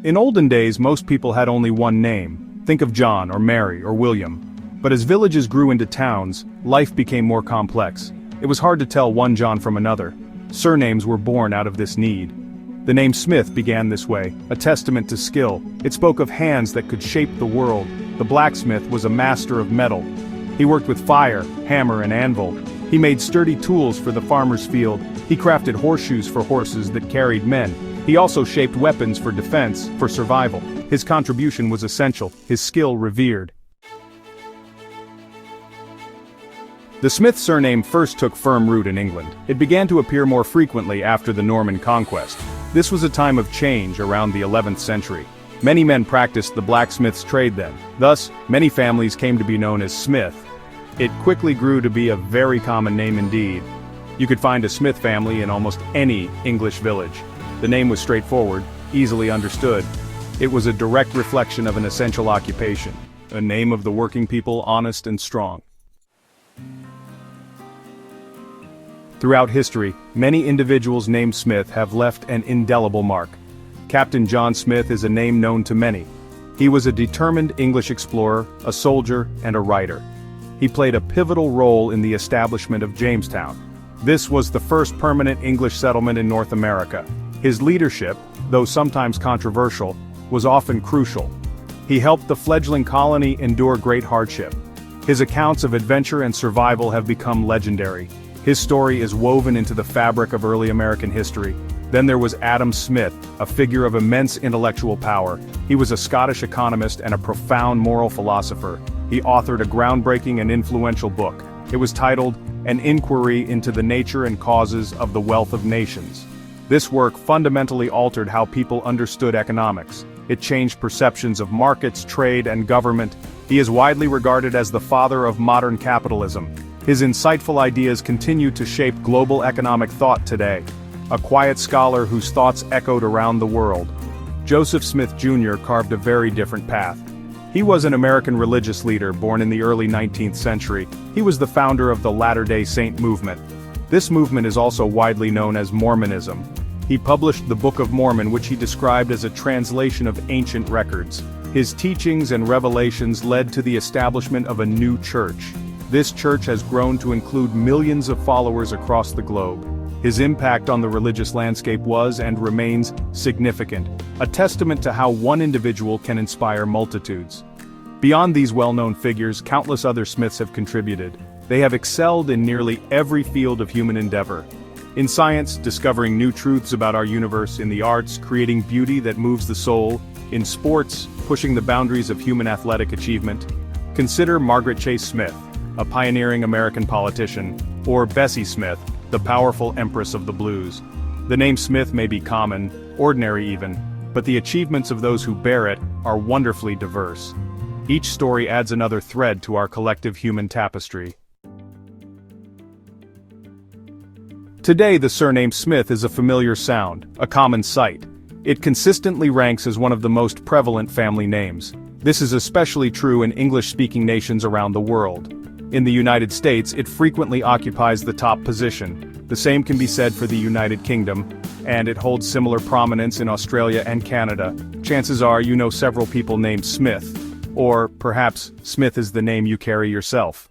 In olden days, most people had only one name. Think of John or Mary or William. But as villages grew into towns, life became more complex. It was hard to tell one John from another. Surnames were born out of this need. The name Smith began this way, a testament to skill. It spoke of hands that could shape the world. The blacksmith was a master of metal. He worked with fire, hammer, and anvil. He made sturdy tools for the farmer's field. He crafted horseshoes for horses that carried men. He also shaped weapons for defense, for survival. His contribution was essential, his skill revered. The Smith surname first took firm root in England. It began to appear more frequently after the Norman conquest. This was a time of change around the 11th century. Many men practiced the blacksmith's trade then. Thus, many families came to be known as Smith. It quickly grew to be a very common name indeed. You could find a Smith family in almost any English village. The name was straightforward, easily understood. It was a direct reflection of an essential occupation, a name of the working people, honest and strong. Throughout history, many individuals named Smith have left an indelible mark. Captain John Smith is a name known to many. He was a determined English explorer, a soldier, and a writer. He played a pivotal role in the establishment of Jamestown. This was the first permanent English settlement in North America. His leadership, though sometimes controversial, was often crucial. He helped the fledgling colony endure great hardship. His accounts of adventure and survival have become legendary. His story is woven into the fabric of early American history. Then there was Adam Smith, a figure of immense intellectual power. He was a Scottish economist and a profound moral philosopher. He authored a groundbreaking and influential book. It was titled, An Inquiry into the Nature and Causes of the Wealth of Nations. This work fundamentally altered how people understood economics. It changed perceptions of markets, trade, and government. He is widely regarded as the father of modern capitalism. His insightful ideas continue to shape global economic thought today. A quiet scholar whose thoughts echoed around the world. Joseph Smith Jr. carved a very different path. He was an American religious leader born in the early 19th century. He was the founder of the Latter-day Saint movement. This movement is also widely known as Mormonism. He published the Book of Mormon, which he described as a translation of ancient records. His teachings and revelations led to the establishment of a new church. This church has grown to include millions of followers across the globe. His impact on the religious landscape was and remains significant, a testament to how one individual can inspire multitudes. Beyond these well-known figures, countless other Smiths have contributed. They have excelled in nearly every field of human endeavor. In science, discovering new truths about our universe; in the arts, creating beauty that moves the soul; in sports, pushing the boundaries of human athletic achievement. Consider Margaret Chase Smith, a pioneering American politician, or Bessie Smith, the powerful empress of the blues. The name Smith may be common, ordinary even, but the achievements of those who bear it are wonderfully diverse. Each story adds another thread to our collective human tapestry. Today, the surname Smith is a familiar sound, a common sight. It consistently ranks as one of the most prevalent family names. This is especially true in English-speaking nations around the world. In the United States, it frequently occupies the top position. The same can be said for the United Kingdom, and it holds similar prominence in Australia and Canada. Chances are you know several people named Smith, or perhaps Smith is the name you carry yourself.